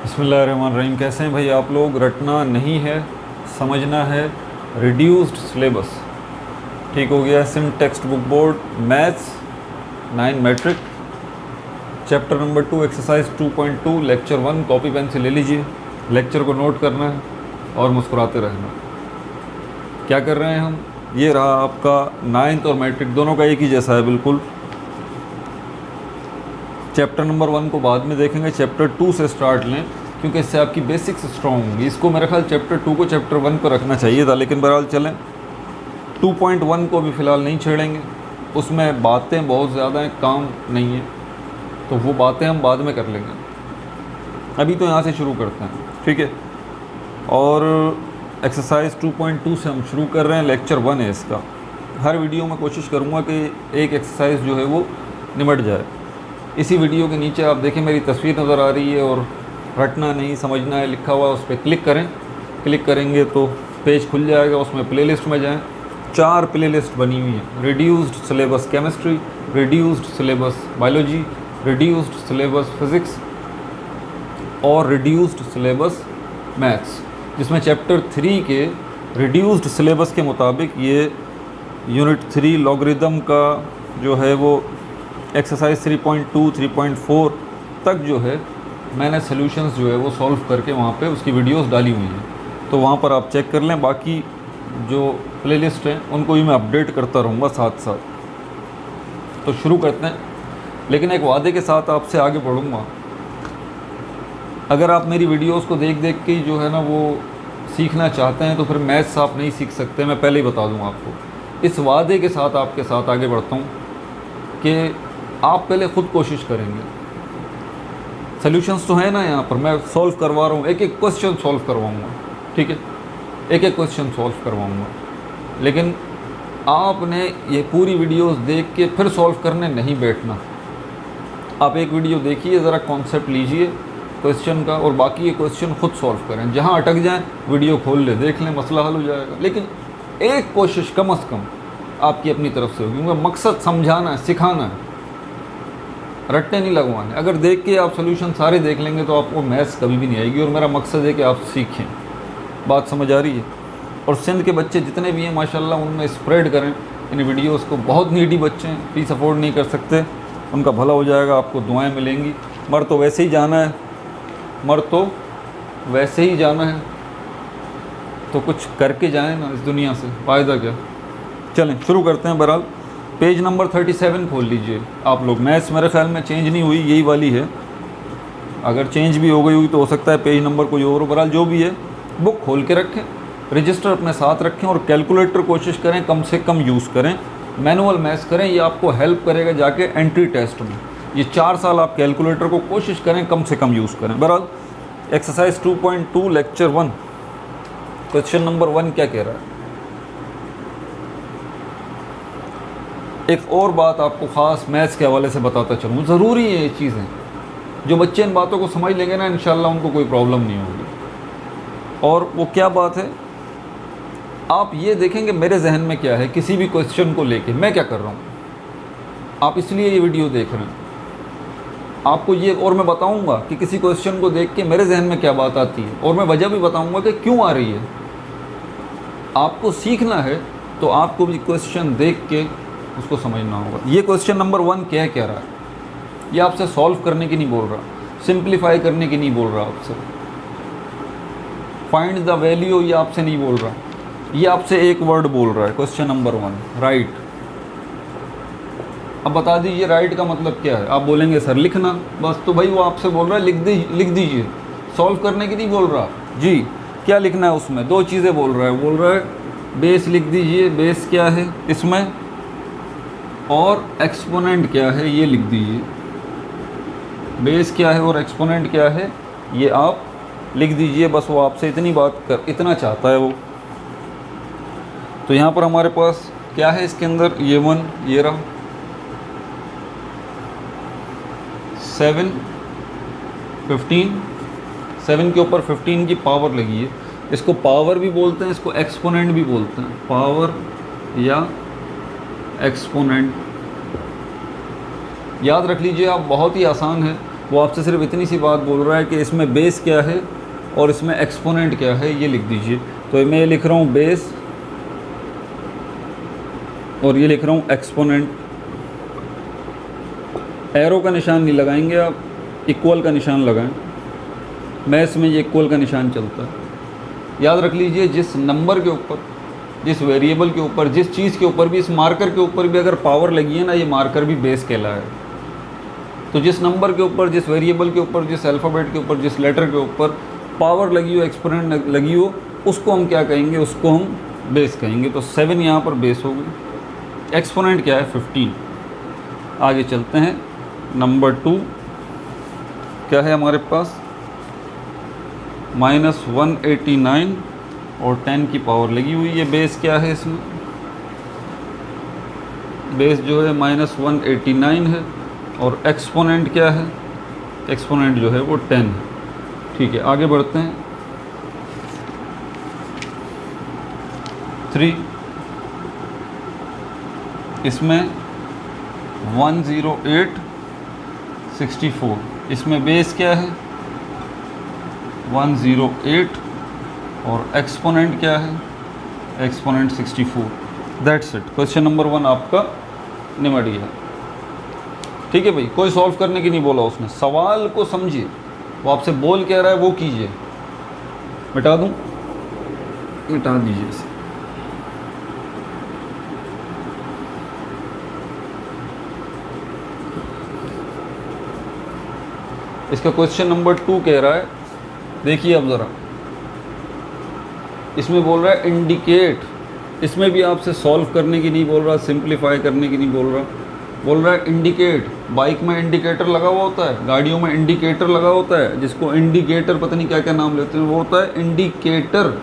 बिस्मिल्लाहिर्रहमानिर्रहीम। कैसे हैं भाई आप लोग? रटना नहीं है, समझना है। रिड्यूस्ड सिलेबस ठीक हो गया। Sindh text book board maths 9 matric chapter number 2 exercise 2.2 lecture 1 copy pen से ले लीजिए। लेक्चर को नोट करना है और मुस्कुराते रहना। क्या कर रहे हैं हम? ये रहा आपका 9th और मैट्रिक दोनों का एक ही जैसा है बिल्कुल। चैप्टर नंबर 1 को बाद में देखेंगे, चैप्टर 2 से स्टार्ट लें क्योंकि इससे आपकी बेसिक्स स्ट्रॉन्ग होंगी। इसको मेरा ख्याल चैप्टर 2 को चैप्टर 1 पर रखना चाहिए था, लेकिन बहरहाल चलें। 2.1 को भी फ़िलहाल नहीं छेड़ेंगे, उसमें बातें बहुत ज़्यादा हैं, काम नहीं है, तो वो बातें हम बाद में कर लेंगे। अभी तो यहाँ से शुरू करते हैं, ठीक है। और एक्सरसाइज 2.2 से हम शुरू कर रहे हैं। लेक्चर 1 है इसका। हर वीडियो में कोशिश करूँगा कि एक एक्सरसाइज जो है वो निमट जाए। इसी वीडियो के नीचे आप देखें मेरी तस्वीर नज़र आ रही है और रटना नहीं समझना है लिखा हुआ, उस पर क्लिक करें। क्लिक करेंगे तो पेज खुल जाएगा, उसमें प्लेलिस्ट में जाएं। 4 प्लेलिस्ट बनी हुई हैं। Reduced syllabus chemistry, reduced syllabus biology, reduced syllabus physics और रिड्यूस्ड सिलेबस मैथ्स, जिसमें चैप्टर 3 के रिड्यूस्ड सिलेबस के मुताबिक ये यूनिट 3 लॉगरिदम का जो है वो एक्सरसाइज 3.2 3.4 तक जो है मैंने सॉल्यूशंस जो है वो सॉल्व करके वहाँ पे उसकी वीडियोस डाली हुई हैं, तो वहाँ पर आप चेक कर लें। बाकी जो प्लेलिस्ट हैं उनको भी मैं अपडेट करता रहूँगा साथ साथ। तो शुरू करते हैं, लेकिन एक वादे के साथ आपसे आगे बढ़ूँगा। अगर आप मेरी वीडियोस को देख देख के जो है ना वो सीखना चाहते हैं तो फिर मैथ्स आप नहीं सीख सकते, मैं पहले ही बता दूँ आपको। इस वादे के साथ आपके साथ आगे बढ़ता हूँ कि आप पहले ख़ुद कोशिश करेंगे। सॉल्यूशंस तो है ना यहाँ पर, मैं सॉल्व करवा रहा हूँ, एक एक क्वेश्चन सॉल्व करवाऊँगा, ठीक है, एक एक क्वेश्चन सॉल्व करवाऊँगा। लेकिन आपने ये पूरी वीडियोस देख के फिर सॉल्व करने नहीं बैठना। आप एक वीडियो देखिए, ज़रा कॉन्सेप्ट लीजिए क्वेश्चन का और बाकी ये क्वेश्चन खुद सॉल्व करें। जहाँ अटक जाएँ वीडियो खोल ले, देख लें, मसला हल हो जाएगा। लेकिन एक कोशिश कम से कम आपकी अपनी तरफ से होगी, क्योंकि मकसद समझाना है, सिखाना है, रट्टे नहीं लगवाने। अगर देख के आप सोल्यूशन सारे देख लेंगे तो आपको मैथ्स कभी भी नहीं आएगी, और मेरा मकसद है कि आप सीखें। बात समझ आ रही है? और सिंध के बच्चे जितने भी हैं माशाल्लाह उनमें स्प्रेड करें इन वीडियोस को। बहुत नीडी बच्चे हैं, फीस अफोर्ड नहीं कर सकते, उनका भला हो जाएगा, आपको दुआएं मिलेंगी। मर तो वैसे ही जाना है, मर तो वैसे ही जाना है, तो कुछ करके जाएँ ना इस दुनिया से, फ़ायदा क्या। चलें शुरू करते हैं। बहरहाल पेज नंबर 37 खोल लीजिए आप लोग। मैथ्स मेरे ख्याल में चेंज नहीं हुई, यही वाली है। अगर चेंज भी हो गई हुई तो हो सकता है पेज नंबर कोई और हो। बहरहाल जो भी है बुक खोल के रखें, रजिस्टर अपने साथ रखें और कैलकुलेटर कोशिश करें कम से कम यूज़ करें। मैनुअल मैथ्स करें, ये आपको हेल्प करेगा जाके एंट्री टेस्ट में। ये 4 साल आप कैलकुलेटर को कोशिश करें कम से कम यूज़ करें। बहरहाल एक्सरसाइज 2.2 लेक्चर 1 क्वेश्चन नंबर 1 क्या कह रहा है। एक और बात आपको ख़ास मैथ्स के हवाले से बताता चलूँ, ज़रूरी है ये चीज़ें। जो बच्चे इन बातों को समझ लेंगे ना, इंशाल्लाह उनको कोई प्रॉब्लम नहीं होगी। और वो क्या बात है, आप ये देखेंगे मेरे जहन में क्या है किसी भी क्वेश्चन को लेके, मैं क्या कर रहा हूँ। आप इसलिए ये वीडियो देख रहे हैं, आपको ये और मैं बताऊँगा कि किसी क्वेश्चन को देख के मेरे जहन में क्या बात आती है, और मैं वजह भी बताऊँगा कि क्यों आ रही है। आपको सीखना है तो आपको भी क्वेश्चन देख के उसको समझना होगा। ये क्वेश्चन नंबर 1 क्या कह रहा है, ये आपसे सॉल्व करने की नहीं बोल रहा, सिंप्लीफाई करने की नहीं बोल रहा आपसे, फाइंड द वैल्यू ये आपसे नहीं बोल रहा, ये आपसे एक वर्ड बोल रहा है। Question number 1 right. अब बता दीजिए राइट का मतलब क्या है। आप बोलेंगे सर लिखना, बस, तो भाई वो आपसे बोल रहा है लिख दीजिए, सॉल्व करने की नहीं बोल रहा जी। क्या लिखना है उसमें? 2 चीज़ें बोल रहा है बेस लिख दीजिए, बेस क्या है इसमें, और एक्सपोनेंट क्या है ये लिख दीजिए। बेस क्या है और एक्सपोनेंट क्या है ये आप लिख दीजिए। बस वो आपसे इतना चाहता है वो। तो यहाँ पर हमारे पास क्या है इसके अंदर, ये 1 ये रहा, 7 15, 7 के ऊपर 15 की पावर लगी है। इसको पावर भी बोलते हैं, इसको एक्सपोनेंट भी बोलते हैं, पावर या एक्सपोनेंट। याद रख लीजिए आप, बहुत ही आसान है। वो आपसे सिर्फ इतनी सी बात बोल रहा है कि इसमें बेस क्या है और इसमें एक्सपोनेंट क्या है, ये लिख दीजिए। तो मैं ये लिख रहा हूँ बेस और ये लिख रहा हूँ एक्सपोनेंट। एरो का निशान नहीं लगाएंगे आप, इक्वल का निशान लगाएं। मैथ्स में ये इक्वल का निशान चलता है। याद रख लीजिए, जिस नंबर के ऊपर, जिस वेरिएबल के ऊपर, जिस चीज़ के ऊपर भी, इस मार्कर के ऊपर भी अगर पावर लगी है ना, ये मार्कर भी बेस कहलाए। तो जिस नंबर के ऊपर, जिस वेरिएबल के ऊपर, जिस अल्फ़ाबेट के ऊपर, जिस लेटर के ऊपर पावर लगी हो, एक्सपोनेंट लगी हो, उसको हम क्या कहेंगे? उसको हम बेस कहेंगे। तो 7 यहाँ पर बेस हो गई। एक्सपोनेंट क्या है? 15। आगे चलते हैं। नंबर 2 क्या है हमारे पास? -189 और 10 की पावर लगी हुई। ये बेस क्या है? इसमें बेस जो है -189 है और एक्सपोनेंट क्या है? एक्सपोनेंट जो है वो 10 है। ठीक है, आगे बढ़ते हैं। 3 इसमें 10864। इसमें बेस क्या है? 108 और एक्सपोनेंट क्या है? Exponent 64। That's it. Question number 1 आपका निमट गया। ठीक है भाई, कोई सॉल्व करने की नहीं बोला उसने, सवाल को समझिए। वो आपसे बोल क्या रहा है वो कीजिए। मिटा दूं? मिटा दीजिए इसे। इसका क्वेश्चन नंबर 2 कह रहा है, देखिए अब ज़रा, इसमें बोल रहा है इंडिकेट। इसमें भी आपसे सॉल्व करने की नहीं बोल रहा, सिंप्लीफाई करने की नहीं बोल रहा, बोल रहा है इंडिकेट। बाइक में इंडिकेटर लगा हुआ होता है, गाड़ियों में इंडिकेटर लगा होता है, जिसको इंडिकेटर पता नहीं क्या क्या नाम लेते हैं, वो होता है इंडिकेटर,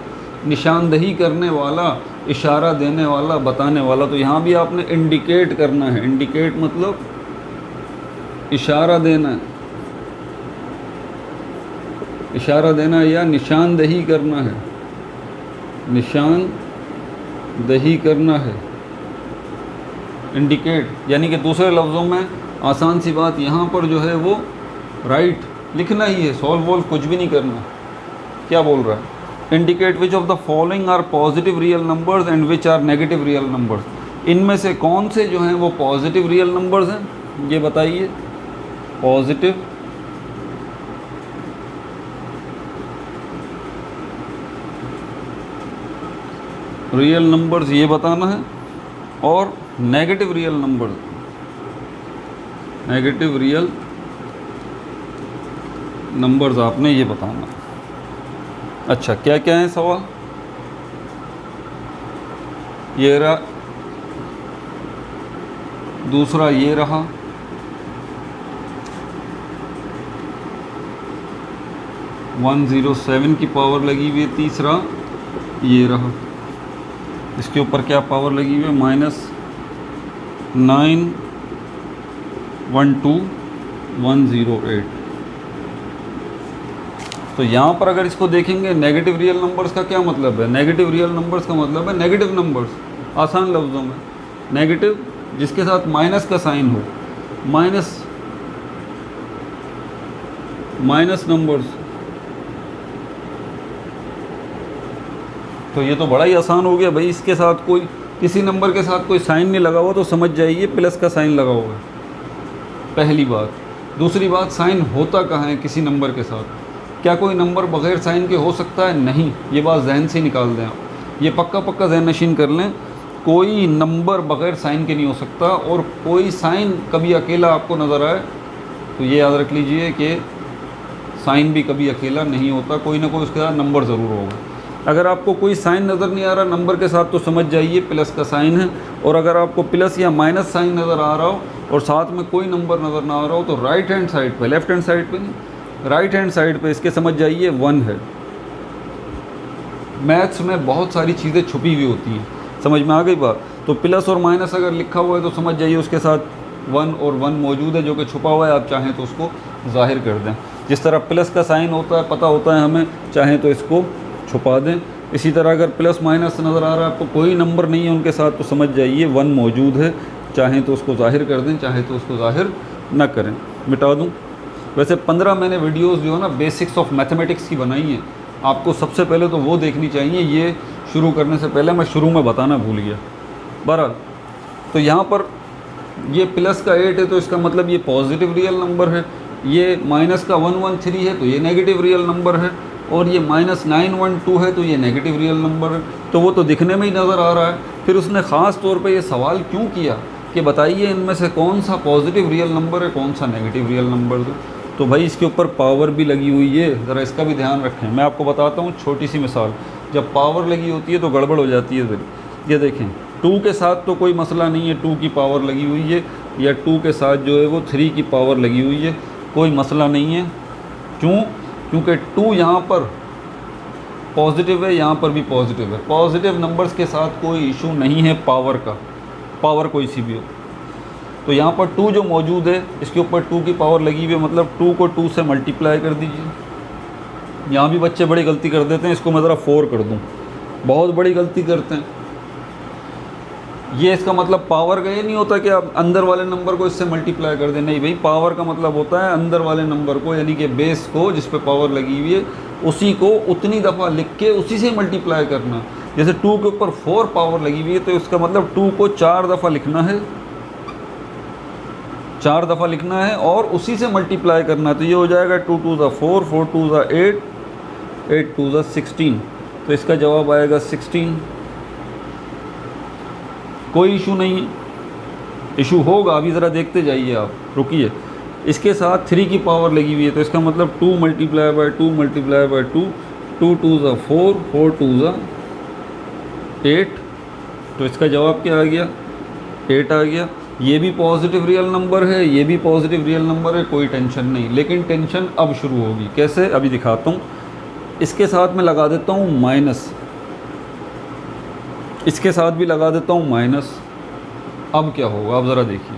निशानदही करने वाला, इशारा देने वाला, बताने वाला। तो यहाँ भी आपने इंडिकेट करना है। इंडिकेट मतलब इशारा देना है, इशारा देना या निशानदही करना है, निशानदही करना है। इंडिकेट यानी कि दूसरे लफ्ज़ों में आसान सी बात, यहाँ पर जो है वो राइट लिखना ही है, सॉल्व वॉल्व कुछ भी नहीं करना। क्या बोल रहा है? Indicate which of the following are positive real numbers and which are negative real numbers. इनमें से कौन से जो हैं वो पॉजिटिव रियल नंबर्स हैं, ये बताइए। पॉजिटिव रियल नंबर्स ये बताना है, और negative real numbers, negative real numbers आपने ये बताना। अच्छा, क्या क्या है सवाल? ये रहा, दूसरा ये रहा, (107) की पावर लगी हुई है, तीसरा ये रहा, इसके ऊपर क्या पावर लगी हुई है? -912108। तो यहाँ पर अगर इसको देखेंगे, नेगेटिव रियल नंबर्स का क्या मतलब है? नेगेटिव रियल नंबर्स का मतलब है नेगेटिव नंबर्स। आसान लफ्ज़ों में नेगेटिव जिसके साथ माइनस का साइन हो, माइनस नंबर्स। तो ये तो बड़ा ही आसान हो गया भाई। इसके साथ कोई, किसी नंबर के साथ कोई साइन नहीं लगा हुआ तो समझ जाइए प्लस का साइन लगा हुआ है, पहली बात। दूसरी बात, साइन होता कहाँ है किसी नंबर के साथ? क्या कोई नंबर बग़ैर साइन के हो सकता है? नहीं। ये बात जहन से निकाल दें आप, ये पक्का पक्का जहन नशीन कर लें। कोई नंबर बग़ैर साइन के नहीं हो सकता, और कोई साइन कभी अकेला आपको नज़र आए तो ये याद रख लीजिए कि साइन भी कभी अकेला नहीं होता, कोई ना कोई उसके साथ नंबर ज़रूर होगा। अगर आपको कोई साइन नज़र नहीं आ रहा नंबर के साथ तो समझ जाइए प्लस का साइन है, और अगर आपको प्लस या माइनस साइन नज़र आ रहा हो और साथ में कोई नंबर नज़र ना आ रहा हो तो राइट हैंड साइड पे, लेफ़्ट हैंड साइड पे नहीं, राइट हैंड साइड पे इसके समझ जाइए 1 है। मैथ्स में बहुत सारी चीज़ें छुपी हुई होती हैं, समझ में आ गई बात? तो प्लस और माइनस अगर लिखा हुआ है तो समझ जाइए उसके साथ 1 और 1 मौजूद है, जो कि छुपा हुआ है। आप चाहें तो उसको ज़ाहिर कर दें। जिस तरह प्लस का साइन होता है, पता होता है हमें, चाहें तो इसको छुपा दें। इसी तरह अगर प्लस माइनस नज़र आ रहा है आपको, कोई नंबर नहीं है उनके साथ, तो समझ जाइए 1 मौजूद है। चाहें तो उसको ज़ाहिर कर दें, चाहे तो उसको ज़ाहिर न करें। मिटा दूं? वैसे 15 मैंने वीडियोस जो है ना बेसिक्स ऑफ मैथमेटिक्स की बनाई हैं, आपको सबसे पहले तो वो देखनी चाहिए। ये शुरू करने से पहले मैं शुरू में बताना भूल गया। बहरहाल तो यहाँ पर ये प्लस का 8 है तो इसका मतलब ये पॉजिटिव रियल नंबर है, ये माइनस का 113 है तो ये नेगेटिव रियल नंबर है, और ये -912 है तो ये नेगेटिव रियल नंबर है। तो वो तो दिखने में ही नज़र आ रहा है। फिर उसने ख़ास तौर पे ये सवाल क्यों किया कि बताइए इनमें से कौन सा पॉजिटिव रियल नंबर है, कौन सा नेगेटिव रियल नंबर है। तो भाई इसके ऊपर पावर भी लगी हुई है, ज़रा इसका भी ध्यान रखें। मैं आपको बताता हूँ छोटी सी मिसाल, जब पावर लगी होती है तो गड़बड़ हो जाती है। ये देखें 2 के साथ तो कोई मसला नहीं है, 2 की पावर लगी हुई है, या 2 के साथ जो है वो 3 की पावर लगी हुई है, कोई मसला नहीं है। क्यों? क्योंकि 2 यहाँ पर पॉजिटिव है, यहाँ पर भी पॉजिटिव है। पॉजिटिव नंबर्स के साथ कोई इशू नहीं है पावर का, पावर कोई सी भी हो। तो यहाँ पर 2 जो मौजूद है इसके ऊपर 2 की पावर लगी हुई है, मतलब 2 को 2 से मल्टीप्लाई कर दीजिए। यहाँ भी बच्चे बड़ी गलती कर देते हैं, इसको मैं ज़रा 4 कर दूँ, बहुत बड़ी गलती करते हैं। ये इसका मतलब पावर का ये नहीं होता कि आप अंदर वाले नंबर को इससे मल्टीप्लाई कर दें, नहीं भाई, पावर का मतलब होता है अंदर वाले नंबर को, यानी कि बेस को जिस पे पावर लगी हुई है उसी को उतनी दफ़ा लिख के उसी से मल्टीप्लाई करना। जैसे 2 के ऊपर 4 पावर लगी हुई है तो इसका मतलब 2 को 4 दफ़ा लिखना है, 4 दफ़ा लिखना है और उसी से मल्टीप्लाई करना है। तो ये हो जाएगा 2 2 ज़ा 4, 4 2 ज़ा 8, 8 2 ज़ा 16। तो इसका जवाब आएगा 16। कोई इशू नहीं है, इशू होगा अभी, ज़रा देखते जाइए आप, रुकिए। इसके साथ 3 की पावर लगी हुई है तो इसका मतलब 2 मल्टीप्लाई बाय 2 मल्टीप्लाई बाय 2, 2 2 ज़ा 4, 4 2 ज़ा 8। तो इसका जवाब क्या आ गया? 8 आ गया। ये भी पॉजिटिव रियल नंबर है, ये भी पॉजिटिव रियल नंबर है, कोई टेंशन नहीं। लेकिन टेंशन अब शुरू होगी, कैसे अभी दिखाता हूँ। इसके साथ मैं लगा देता हूँ माइनस, इसके साथ भी लगा देता हूँ माइनस। अब क्या होगा आप ज़रा देखिए,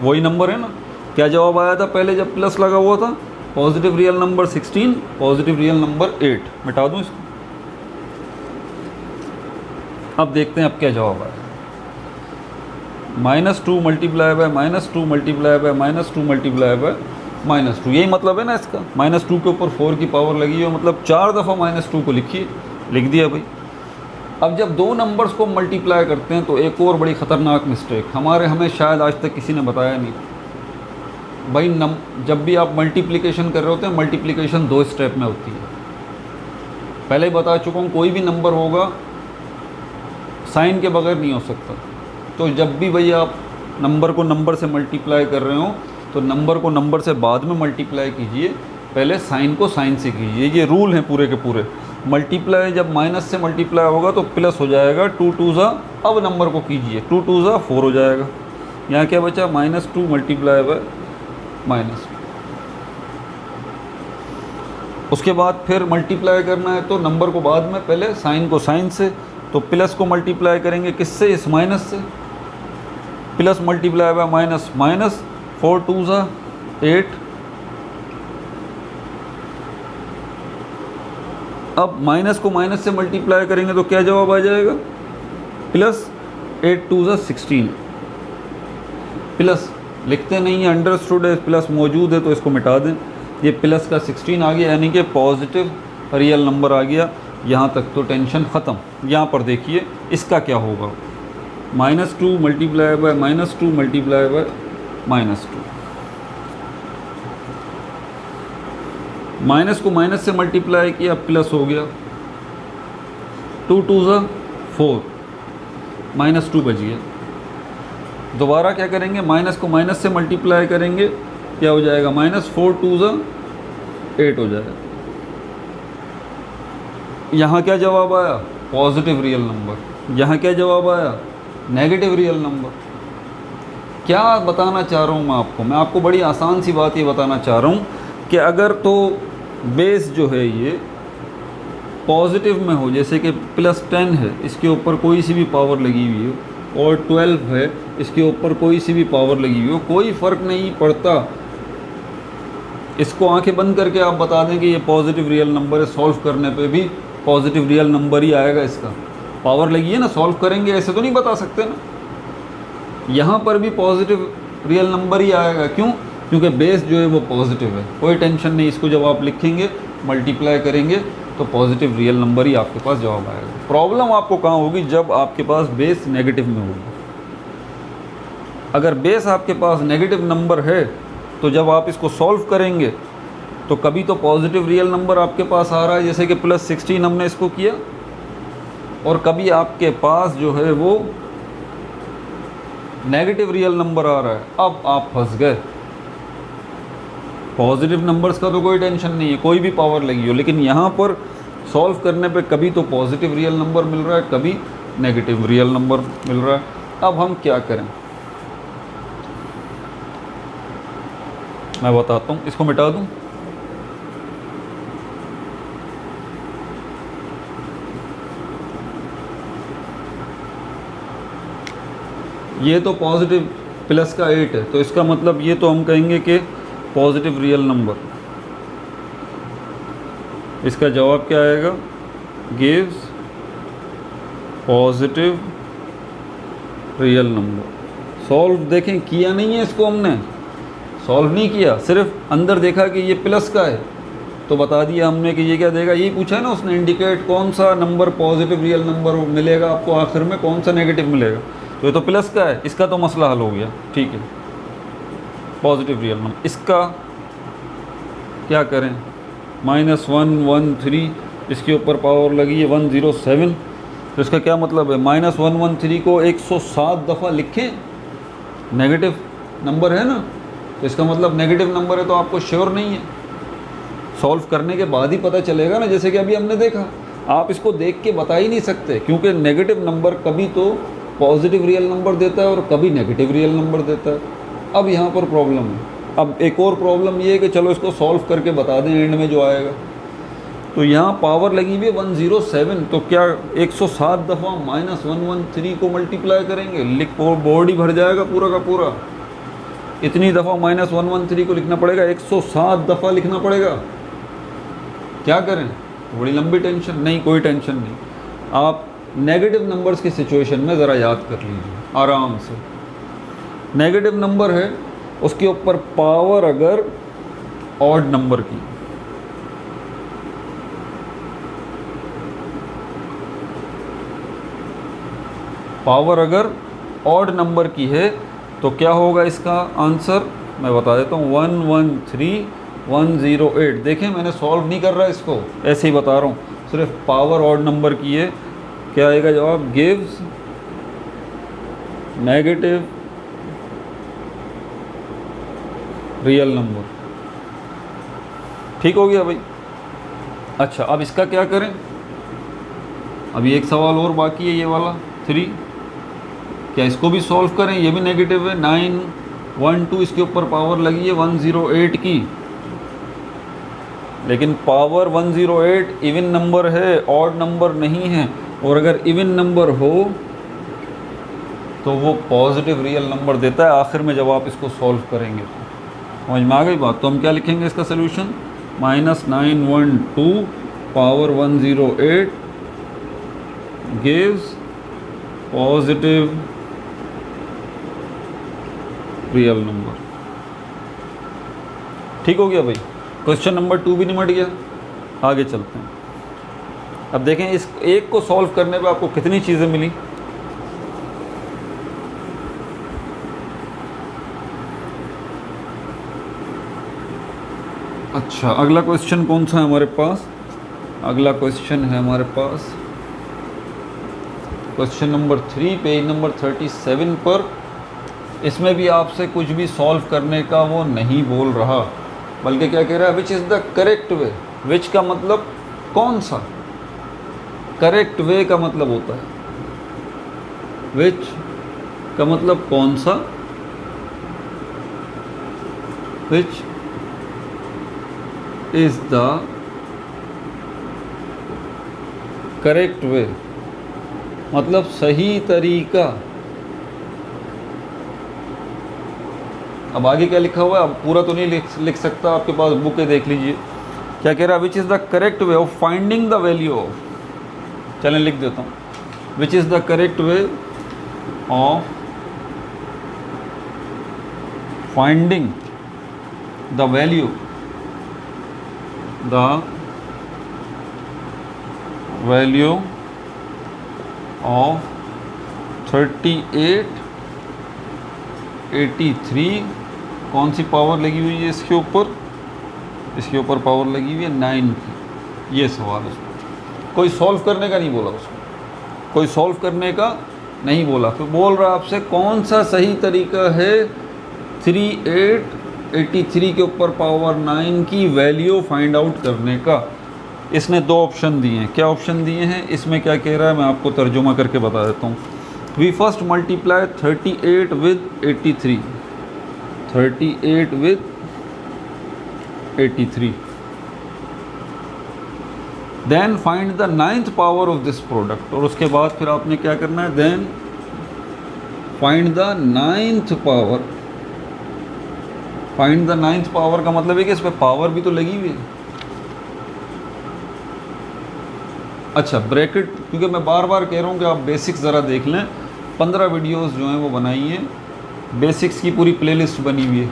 वही नंबर है ना। क्या जवाब आया था पहले जब प्लस लगा हुआ था? Positive real number 16, positive real number 8। मिटा दूँ इसको, अब देखते हैं अब क्या जवाब आया। -2 multiply by -2 multiply by -2 multiply by -2, यही मतलब है ना इसका। -2 के ऊपर 4 की पावर लगी है, मतलब 4 दफ़ा -2 को लिखिए, लिख दिया भाई। अब जब 2 नंबर्स को मल्टीप्लाई करते हैं तो एक और बड़ी ख़तरनाक मिस्टेक हमें शायद आज तक किसी ने बताया नहीं भाई। जब भी आप मल्टीप्लिकेशन कर रहे होते हैं, मल्टीप्लिकेशन 2 स्टेप में होती है। पहले ही बता चुका हूँ, कोई भी नंबर होगा साइन के बगैर नहीं हो सकता। तो जब भी भाई आप नंबर को नंबर से मल्टीप्लाई कर रहे हो तो नंबर को नंबर से बाद में मल्टीप्लाई कीजिए, पहले साइन को साइन से कीजिए। ये रूल हैं पूरे के पूरे। मल्टीप्लाई जब माइनस से मल्टीप्लाई होगा तो प्लस हो जाएगा, 2 2 ज़ा, अब नंबर को कीजिए, 2 2 ज़ा 4 हो जाएगा। यहाँ क्या बचा? -2 मल्टीप्लाई बाय -2। उसके बाद फिर मल्टीप्लाई करना है तो नंबर को बाद में, पहले साइन को साइन से। तो प्लस को मल्टीप्लाई करेंगे किससे? इस माइनस से। Plus multiply by minus, minus 4 2 ज़ा 8। अब माइनस को माइनस से मल्टीप्लाई करेंगे तो क्या जवाब आ जाएगा? प्लस 8 2 ज़ा 16। प्लस लिखते नहीं है, अंडरस्टूड है, प्लस मौजूद है तो इसको मिटा दें। ये प्लस का 16 आ गया, यानी कि पॉजिटिव रियल नंबर आ गया। यहाँ तक तो टेंशन ख़त्म। यहाँ पर देखिए इसका क्या होगा। -2 multiply by -2 multiply by -2। Minus को माइनस से मल्टीप्लाई किया, प्लस हो गया, 2 2 ज़ा 4, -2 बच गया। दोबारा क्या करेंगे? माइनस को माइनस से मल्टीप्लाई करेंगे, क्या हो जाएगा? -4 2 ज़ा 8 हो जाएगा। यहाँ क्या जवाब आया? Positive real number. यहाँ क्या जवाब आया? Negative real number. क्या बताना चाह रहा हूँ मैं आपको बड़ी आसान सी बात ये बताना चाह रहा हूँ कि अगर तो बेस जो है ये पॉजिटिव में हो, जैसे कि +10 है, इसके ऊपर कोई सी भी पावर लगी हुई हो, और 12 है, इसके ऊपर कोई सी भी पावर लगी हुई हो, कोई फ़र्क नहीं पड़ता। इसको आंखें बंद करके आप बता दें कि ये पॉजिटिव रियल नंबर है, सॉल्व करने पे भी पॉजिटिव रियल नंबर ही आएगा। इसका पावर लगी है ना, सॉल्व करेंगे, ऐसे तो नहीं बता सकते ना। यहाँ पर भी पॉजिटिव रियल नंबर ही आएगा। क्यों? क्योंकि बेस जो है वो पॉजिटिव है, कोई टेंशन नहीं। इसको जब आप लिखेंगे, मल्टीप्लाई करेंगे तो पॉजिटिव रियल नंबर ही आपके पास जवाब आएगा। प्रॉब्लम आपको कहाँ होगी, जब आपके पास बेस नेगेटिव में होगी। अगर बेस आपके पास नेगेटिव नंबर है तो जब आप इसको सॉल्व करेंगे तो कभी तो पॉजिटिव रियल नंबर आपके पास आ रहा है, जैसे कि +16 हमने इसको किया, और कभी आपके पास जो है वो नेगेटिव रियल नंबर आ रहा है। अब आप फंस गए। पॉजिटिव नंबर्स का तो कोई टेंशन नहीं है, कोई भी पावर लगी हो, लेकिन यहाँ पर सॉल्व करने पे कभी तो पॉजिटिव रियल नंबर मिल रहा है, कभी नेगेटिव रियल नंबर मिल रहा है। अब हम क्या करें, मैं बताता हूँ। इसको मिटा दूँ, ये तो पॉजिटिव प्लस का 8 है, तो इसका मतलब ये तो हम कहेंगे कि पॉजिटिव रियल नंबर। इसका जवाब क्या आएगा, gives positive real number. Solve देखें किया नहीं है इसको, हमने सॉल्व नहीं किया, सिर्फ अंदर देखा कि ये प्लस का है तो बता दिया हमने कि ये क्या देगा। यही पूछा है ना उसने, इंडिकेट कौन सा नंबर पॉजिटिव रियल नंबर मिलेगा आपको आखिर में, कौन सा नेगेटिव मिलेगा। तो ये तो प्लस का है, इसका तो मसला हल हो गया, ठीक है। पॉजिटिव रियल नंबर, इसका क्या करें, -113, इसके ऊपर पावर लगी है 107, तो इसका क्या मतलब है, -113 को 107 दफ़ा लिखें, नेगेटिव नंबर है ना, तो इसका मतलब नेगेटिव नंबर है, तो आपको श्योर नहीं है। सॉल्व करने के बाद ही पता चलेगा ना, जैसे कि अभी हमने देखा। आप इसको देख के बता ही नहीं सकते, क्योंकि नेगेटिव नंबर कभी तो पॉजिटिव रियल नंबर देता है और कभी नेगेटिव रियल नंबर देता है। अब यहाँ पर प्रॉब्लम है। अब एक और प्रॉब्लम ये है कि चलो इसको सॉल्व करके बता दें एंड में जो आएगा। तो यहाँ पावर लगी हुई है 107, तो क्या 107 दफ़ा -113 को मल्टीप्लाई करेंगे, लिख बोर्ड ही भर जाएगा पूरा का पूरा। इतनी दफ़ा -113 को लिखना पड़ेगा, 107 दफ़ा लिखना पड़ेगा। क्या करें, बड़ी लंबी टेंशन। नहीं, कोई टेंशन नहीं। आप नेगेटिव नंबर्स की सिचुएशन में ज़रा याद कर लीजिए आराम से। नेगेटिव नंबर है, उसके ऊपर पावर अगर ऑड नंबर की, पावर अगर ऑड नंबर की है तो क्या होगा इसका आंसर, मैं बता देता हूँ, 113108। देखें मैंने सॉल्व नहीं कर रहा इसको, ऐसे ही बता रहा हूँ, सिर्फ पावर ऑड नंबर की है। क्या आएगा जवाब, गिव्स नेगेटिव रियल नंबर। ठीक हो गया भाई। अच्छा, अब इसका क्या करें, अभी एक सवाल और बाकी है, ये वाला 3। क्या इसको भी सॉल्व करें, ये भी नेगेटिव है, 912, इसके ऊपर पावर लगी है 108 की, लेकिन पावर 108 इवन नंबर है, ऑड नंबर नहीं है। और अगर इवन नंबर हो तो वो पॉजिटिव रियल नंबर देता है आखिर में जब आप इसको सॉल्व करेंगे। समझ में आ गई बात। तो हम क्या लिखेंगे इसका solution, -912 power 108 gives positive real number. ठीक हो गया भाई। क्वेश्चन नंबर 2 भी निमट गया। आगे चलते हैं। अब देखें इस एक को सॉल्व करने पे आपको कितनी चीज़ें मिली। अच्छा, अगला क्वेश्चन कौन सा है हमारे पास, अगला क्वेश्चन है हमारे पास क्वेश्चन नंबर 3, पेज नंबर 37 पर। इसमें भी आपसे कुछ भी सॉल्व करने का वो नहीं बोल रहा, बल्कि क्या कह रहा है, which is the correct way. Which का मतलब कौन सा, करेक्ट वे का मतलब होता है, विच का मतलब कौन सा, विच इज़ द करेक्ट वे, मतलब सही तरीका। अब आगे क्या लिखा हुआ है, अब पूरा तो नहीं लिख सकता, आपके पास बुक है, देख लीजिए क्या कह रहा है, which is the correct way of finding the value of, चलें लिख देता हूँ, विच is the correct way of finding the value of 38 83, कौन सी पावर लगी हुई है इसके ऊपर? इसके ऊपर पावर लगी हुई है 9 की। ये सवाल है उसमें, कोई सॉल्व करने का नहीं बोला उसमें, कोई सॉल्व करने का नहीं बोला। फिर बोल रहा आपसे कौन सा सही तरीका है 3883 के ऊपर पावर 9 की वैल्यू फाइंड आउट करने का। इसने दो ऑप्शन दिए हैं। क्या ऑप्शन दिए हैं? इसमें क्या कह रहा है मैं आपको तर्जुमा करके बता देता हूँ। We first multiply 38 with 83, 38 with 83, then find the 9th power of this product. और उसके बाद फिर आपने क्या करना है? Then find the 9th power. Find the 9th power का मतलब है कि इस पर पावर भी तो लगी हुई है। अच्छा, ब्रैकेट, क्योंकि मैं बार बार कह रहा हूँ कि आप बेसिक्स ज़रा देख लें। 15 वीडियोस जो हैं वो बनाई हैं, बेसिक्स की पूरी प्लेलिस्ट बनी हुई है।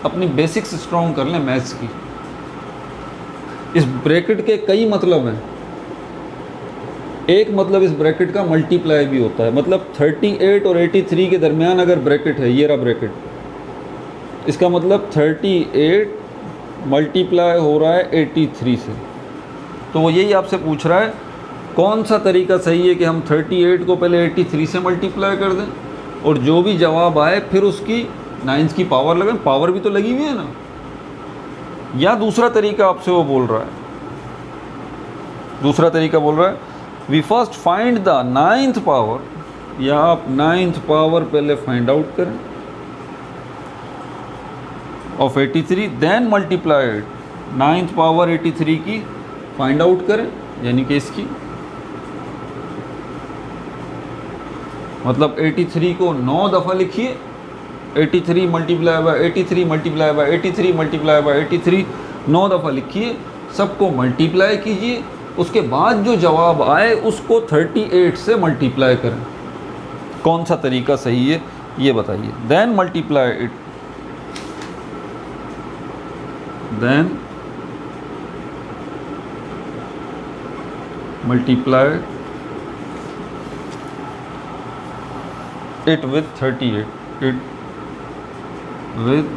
अपनी बेसिक्स स्ट्रॉन्ग कर लें मैथ्स की। इस ब्रैकेट के कई मतलब हैं। एक मतलब इस ब्रैकेट का मल्टीप्लाई भी होता है, मतलब 38 और 83 के दरमियान अगर ब्रैकेट है, ये रहा ब्रैकेट, इसका मतलब 38 मल्टीप्लाई हो रहा है 83 से। तो वो यही आपसे पूछ रहा है कौन सा तरीका सही है कि हम 38 को पहले 83 से मल्टीप्लाई कर दें और जो भी जवाब आए फिर उसकी 9 की पावर लगाएं। पावर भी तो लगी हुई है ना। या दूसरा तरीका आपसे वो बोल रहा है, दूसरा तरीका बोल रहा है we first find the 9th power, या आप 9th पावर पहले फाइंड आउट करें of 83, then multiplied 9th power 83 की फाइंड आउट करें, यानी कि इसकी मतलब 83 को 9 दफ़ा लिखिए, 83 multiply by 83 multiply by 83 multiply by 83 9 दफ़ा लिखिए, सबको मल्टीप्लाई कीजिए, उसके बाद जो जवाब आए उसको 38 से मल्टीप्लाई करें। कौन सा तरीका सही है ये बताइए। Then multiply it, then multiply it with 38, it with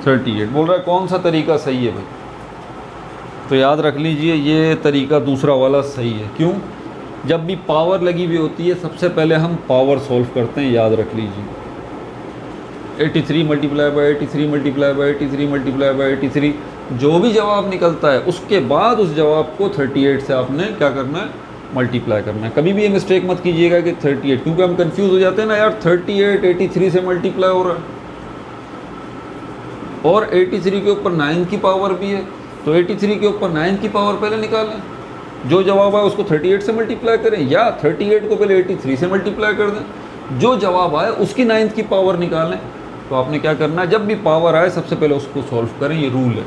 38 बोल रहा है कौन सा तरीका सही है भाई। तो याद रख लीजिए ये तरीका दूसरा वाला सही है। क्यों? जब भी पावर लगी हुई होती है सबसे पहले हम पावर सॉल्व करते हैं, याद रख लीजिए। 83 multiply by 83 multiply by 83 multiply by 83, जो भी जवाब निकलता है उसके बाद उस जवाब को 38 से आपने क्या करना है? मल्टीप्लाई करना है। कभी भी ये मिस्टेक मत कीजिएगा कि 38, क्योंकि हम कंफ्यूज हो जाते हैं ना यार, 38 83 से मल्टीप्लाई हो रहा है और 83 के ऊपर 9 की पावर भी है, तो 83 के ऊपर 9 की पावर पहले निकालें, जो जवाब आए उसको 38 से मल्टीप्लाई करें, या 38 को पहले 83 से मल्टीप्लाई कर दें, जो जवाब आए उसकी 9 की पावर निकालें। तो आपने क्या करना है? जब भी पावर आए सबसे पहले उसको सॉल्व करें, ये रूल है।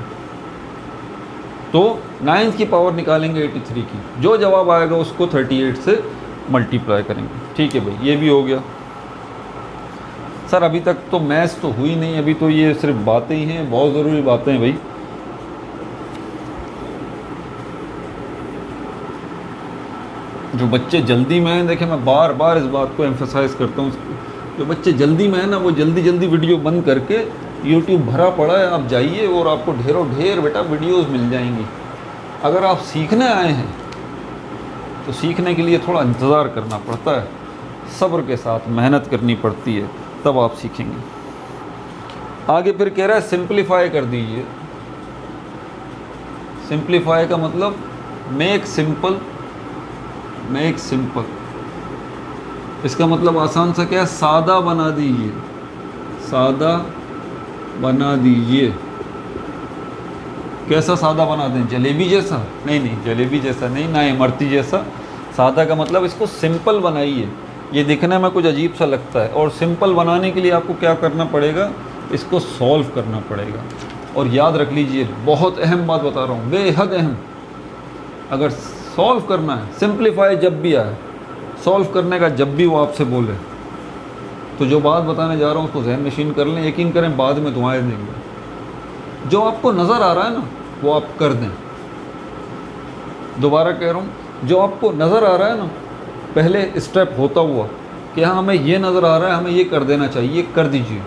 तो 9 की पावर निकालेंगे 83 की, जो जवाब आएगा उसको 38 से मल्टीप्लाई करेंगे। ठीक है भाई, ये भी हो गया। सर अभी तक तो मैथ्स तो हुई नहीं, अभी तो ये सिर्फ बातें ही हैं, बहुत ज़रूरी बातें हैं भाई। जो बच्चे जल्दी में हैं, देखें मैं बार बार इस बात को एम्फेसाइज करता हूँ, जो बच्चे जल्दी में हैं ना वो जल्दी जल्दी वीडियो बंद करके, यूट्यूब भरा पड़ा है, आप जाइए और आपको ढेरों ढेर बेटा वीडियोस मिल जाएंगी। अगर आप सीखने आए हैं तो सीखने के लिए थोड़ा इंतज़ार करना पड़ता है, सब्र के साथ मेहनत करनी पड़ती है, तब आप सीखेंगे। आगे फिर कह रहा है सिंप्लीफाई कर दीजिए। सिंप्लीफाई का मतलब मेक सिंपल, मेक सिंपल, इसका मतलब आसान सा क्या है? सादा बना दीजिए, सादा बना दीजिए। कैसा सादा बना दें? जलेबी जैसा? नहीं नहीं, जलेबी जैसा नहीं, ना इमरती जैसा। सादा का मतलब इसको सिंपल बनाइए। ये दिखने में कुछ अजीब सा लगता है, और सिंपल बनाने के लिए आपको क्या करना पड़ेगा? इसको सॉल्व करना पड़ेगा। और याद रख लीजिए, बहुत अहम बात बता रहा हूँ, बेहद अहम। अगर सॉल्व करना है, सिंप्लीफाई जब भी आए, सॉल्व करने का जब भी वो आपसे बोले, तो जो बात बताने जा रहा हूँ उसको जहन नशीन कर लें। यकीन करें बाद में दुआएं देंगे। जो आपको नज़र आ रहा है ना वो आप कर दें। दोबारा कह रहा हूँ, जो आपको नज़र आ रहा है ना पहले स्टेप होता हुआ कि हाँ हमें ये नज़र आ रहा है, हमें ये कर देना चाहिए, कर दीजिए।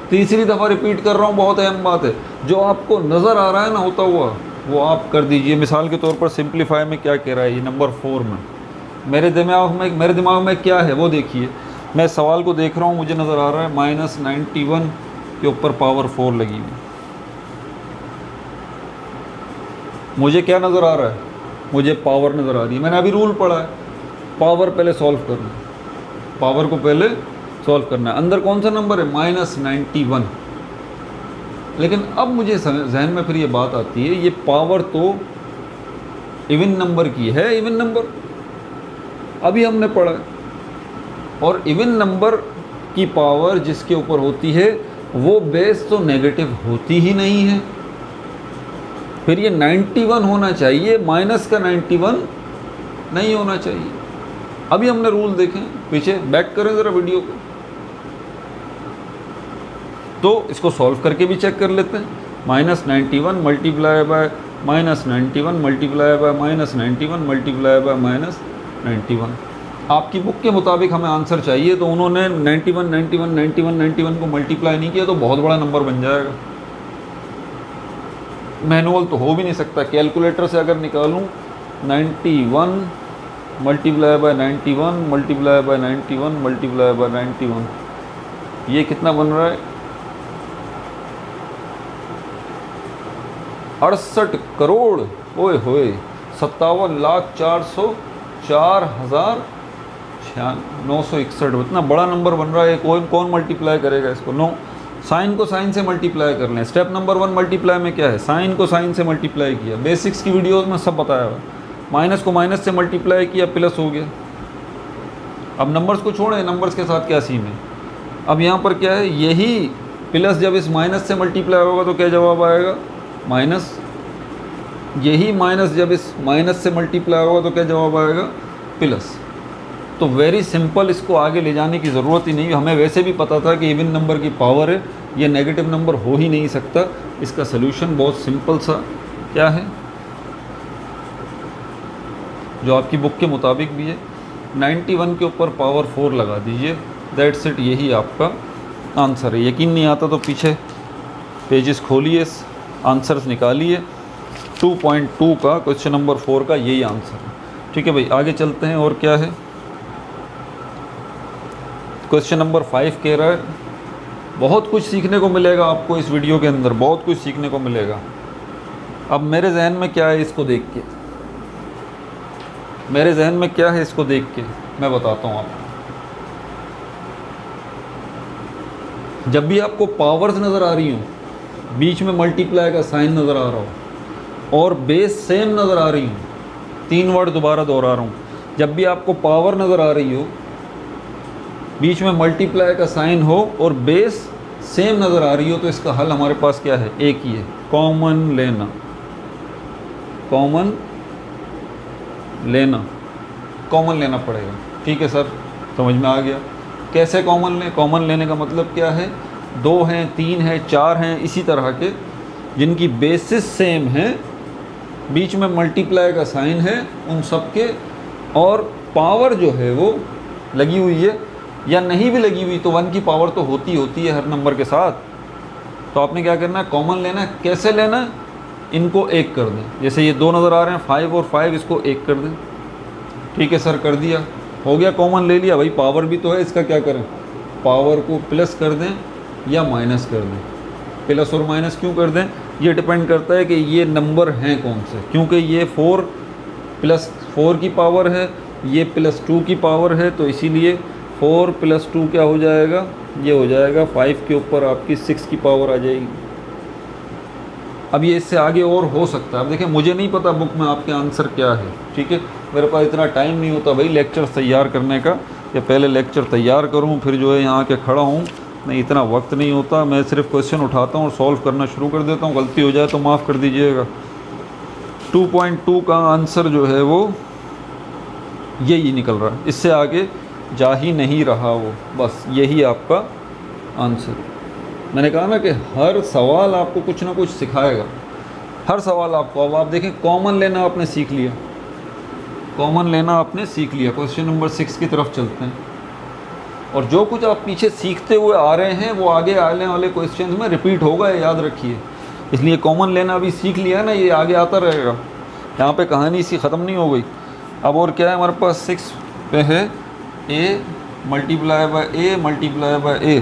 तीसरी दफ़ा रिपीट कर रहा हूँ, बहुत अहम बात है, जो आपको नज़र आ रहा है ना होता हुआ वो आप कर दीजिए। मिसाल के तौर पर सिंप्लीफाई में क्या कह रहा है, ये नंबर 4 में मेरे दिमाग में क्या है वो देखिए। मैं सवाल को देख रहा हूँ, मुझे नज़र आ रहा है -91 के ऊपर पावर 4 लगी हुई। मुझे क्या नज़र आ रहा है, मुझे पावर नज़र आ रही है। मैंने अभी रूल पढ़ा है, पावर पहले सॉल्व करना है, पावर को पहले सॉल्व करना है। अंदर कौन सा नंबर है, -91। लेकिन अब मुझे जहन में फिर ये बात आती है, ये पावर तो इवन नंबर की है, इवन नंबर अभी हमने पढ़ा है, और इवन नंबर की पावर जिसके ऊपर होती है वो बेस तो नेगेटिव होती ही नहीं है। फिर ये 91 होना चाहिए, माइनस का 91 नहीं होना चाहिए। अभी हमने रूल देखें, पीछे बैक करें ज़रा वीडियो को, तो इसको सॉल्व करके भी चेक कर लेते हैं। -91 multiply by -91 multiply by -91 multiply by -91। आपकी बुक के मुताबिक हमें आंसर चाहिए, तो उन्होंने 91 91 91 91 को मल्टीप्लाई नहीं किया तो बहुत बड़ा नंबर बन जाएगा। मैनुअल तो हो भी नहीं सकता। कैलकुलेटर से अगर निकालूं 91 multiply by 91 multiply by 91 multiply by 91, ये कितना बन रहा है, 68 करोड़, ओए होए 57,04,961। इतना बड़ा नंबर बन रहा है, कौन मल्टीप्लाई करेगा इसको। नो, साइन को साइन से मल्टीप्लाई कर लें। स्टेप नंबर 1 मल्टीप्लाई में क्या है, साइन को साइन से मल्टीप्लाई किया। बेसिक्स की वीडियोस में सब बताया हुआ। माइनस को माइनस से मल्टीप्लाई किया, प्लस हो गया। अब नंबर्स को छोड़ें, नंबर्स के साथ क्या सीन है। अब यहाँ पर क्या है, यही प्लस जब इस माइनस से मल्टीप्लाई होगा तो क्या जवाब आएगा, माइनस। यही माइनस जब इस माइनस से मल्टीप्लाई होगा तो क्या जवाब आएगा, प्लस। तो वेरी सिंपल, इसको आगे ले जाने की ज़रूरत ही नहीं। हमें वैसे भी पता था कि इवन नंबर की पावर है, ये नेगेटिव नंबर हो ही नहीं सकता। इसका सलूशन बहुत सिंपल सा क्या है, जो आपकी बुक के मुताबिक भी है, 91 के ऊपर पावर 4 लगा दीजिए, दैट्स इट। यही आपका आंसर है। यकीन नहीं आता तो पीछे पेजेस खोलिए, आंसर्स निकालिए। 2.2 का क्वेश्चन नंबर 4 का यही आंसर है। ठीक है भाई, आगे चलते हैं। और क्या है, क्वेश्चन नंबर 5 कह रहा है, बहुत कुछ सीखने को मिलेगा आपको इस वीडियो के अंदर, बहुत कुछ सीखने को मिलेगा। अब मेरे जहन में क्या है इसको देख के, मेरे जहन में क्या है इसको देख के मैं बताता हूँ आपको। जब भी आपको पावर्स नज़र आ रही हो, बीच में मल्टीप्लाई का साइन नज़र आ रहा हो और बेस सेम नज़र आ रही हो, 3 वर्ड दोबारा दोहरा रहा हूँ, जब भी आपको पावर नज़र आ रही हो, बीच में मल्टीप्लाई का साइन हो और बेस सेम नज़र आ रही हो, तो इसका हल हमारे पास क्या है, एक ही है, कॉमन लेना। कॉमन लेना, कॉमन लेना पड़ेगा। ठीक है सर, समझ में आ गया। कैसे कॉमन लें, कॉमन लेने का मतलब क्या है, 2 हैं, 3 हैं, 4 हैं, इसी तरह के जिनकी बेसिस सेम है, बीच में मल्टीप्लाई का साइन है, उन सब के, और पावर जो है वो लगी हुई है या नहीं भी लगी हुई तो 1 की पावर तो होती है हर नंबर के साथ। तो आपने क्या करना है, कॉमन लेना है। कैसे लेना है, इनको 1 कर दें। जैसे ये 2 नज़र आ रहे हैं, 5 और 5, इसको 1 कर दें। ठीक है सर, कर दिया, हो गया, कॉमन ले लिया। भाई पावर भी तो है, इसका क्या करें, पावर को प्लस कर दें या माइनस कर दें। प्लस और माइनस क्यों कर दें, ये डिपेंड करता है कि ये नंबर हैं कौन से, क्योंकि ये 4 + 4 की पावर है, ये +2 की पावर है, तो इसीलिए 4 + 2 क्या हो जाएगा, ये हो जाएगा 5 के ऊपर आपकी 6 की पावर आ जाएगी। अब ये इससे आगे और हो सकता है। अब देखिए, मुझे नहीं पता बुक में आपके आंसर क्या है, ठीक है, मेरे पास इतना टाइम नहीं होता भाई लेक्चर तैयार करने का, या पहले लेक्चर तैयार करूं फिर जो है यहाँ के खड़ा हूँ, नहीं, इतना वक्त नहीं होता। मैं सिर्फ क्वेश्चन उठाता हूँ और सॉल्व करना शुरू कर देता हूँ। गलती हो जाए तो माफ़ कर दीजिएगा। 2.2 का आंसर जो है वो यही निकल रहा है, इससे आगे जा ही नहीं रहा वो, बस यही आपका आंसर। मैंने कहा ना कि हर सवाल आपको कुछ ना कुछ सिखाएगा, हर सवाल आपको। अब आप देखें, कॉमन लेना आपने सीख लिया, कॉमन लेना आपने सीख लिया। क्वेश्चन नंबर 6 की तरफ चलते हैं। और जो कुछ आप पीछे सीखते हुए आ रहे हैं वो आगे आने वाले क्वेश्चन में रिपीट होगा, याद रखिए। इसलिए कॉमन लेना अभी सीख लिया ना, ये आगे आता रहेगा। यहाँ पे कहानी इसी ख़त्म नहीं हो गई। अब और क्या है हमारे पास? 6 पे है a multiply by A multiply by A.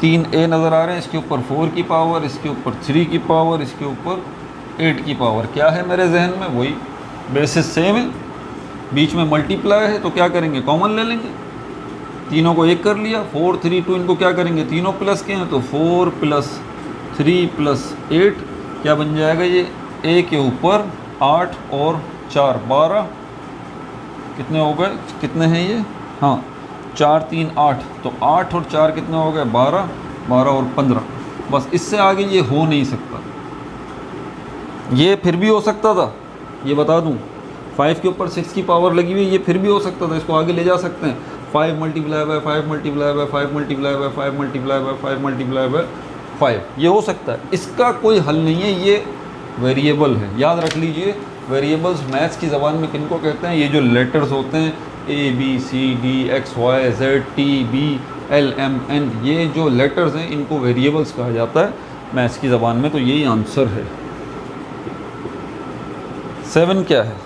3 a नज़र आ रहे हैं, इसके ऊपर 4 की पावर, इसके ऊपर 3 की पावर, इसके ऊपर 8 की पावर। क्या है मेरे जहन में? वही बेसिस सेम है, बीच में मल्टीप्लाई है, तो क्या करेंगे? कॉमन ले लेंगे। तीनों को एक कर लिया, 4 3 2, इनको क्या करेंगे? तीनों प्लस के हैं तो 4 + 3 + 8 क्या बन जाएगा? ये a के ऊपर 8 और 4 12, कितने हो गए? कितने हैं ये? हाँ 4 3 8, तो 8 और 4 कितने हो गए? 12 12 और 15। बस इससे आगे ये हो नहीं सकता। ये फिर भी हो सकता था, ये बता दूं, 5 के ऊपर 6 की पावर लगी हुई है, ये फिर भी हो सकता था। इसको आगे ले जा सकते हैं, 5 multiply by 5 multiply by 5 multiply by 5 multiply by 5 multiply by 5, ये हो सकता है। इसका कोई हल नहीं है, ये वेरिएबल है, याद रख लीजिए। वेरिएबल्स मैथ्स की ज़बान में किनको कहते हैं? ये जो लेटर्स होते हैं ABCD XYZ TB LMN, ये जो लेटर्स हैं इनको वेरिएबल्स कहा जाता है मैथ्स की ज़बान में। तो यही आंसर है। 7 क्या है?